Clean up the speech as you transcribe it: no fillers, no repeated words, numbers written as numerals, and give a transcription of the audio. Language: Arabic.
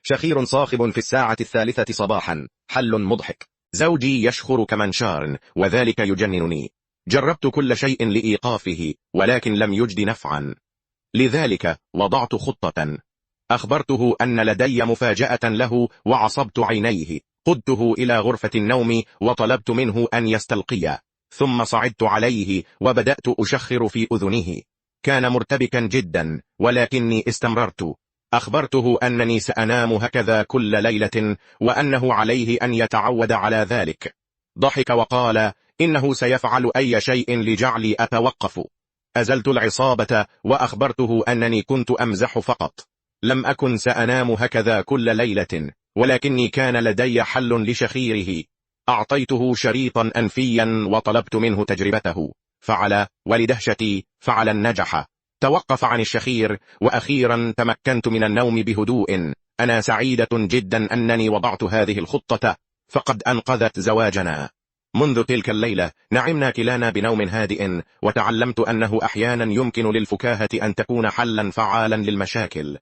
شخير صاخب في الساعة 3 صباحا، حل مضحك. زوجي يشخر كمنشار وذلك يجننني. جربت كل شيء لإيقافه ولكن لم يجد نفعا، لذلك وضعت خطة. أخبرته أن لدي مفاجأة له وعصبت عينيه. قدته إلى غرفة النوم وطلبت منه أن يستلقي، ثم صعدت عليه وبدأت أشخر في أذنه. كان مرتبكا جدا ولكني استمررت. أخبرته أنني سأنام هكذا كل ليلة وأنه عليه أن يتعود على ذلك. ضحك وقال إنه سيفعل أي شيء لجعلي أتوقف. أزلت العصابة وأخبرته أنني كنت أمزح فقط، لم أكن سأنام هكذا كل ليلة، ولكني كان لدي حل لشخيره. أعطيته شريطا أنفيا وطلبت منه تجربته. فعل، ولدهشتي فعلا نجح. توقف عن الشخير وأخيرا تمكنت من النوم بهدوء. أنا سعيدة جدا أنني وضعت هذه الخطة، فقد أنقذت زواجنا. منذ تلك الليلة نعمنا كلانا بنوم هادئ، وتعلمت أنه أحيانا يمكن للفكاهة أن تكون حلا فعالا للمشاكل.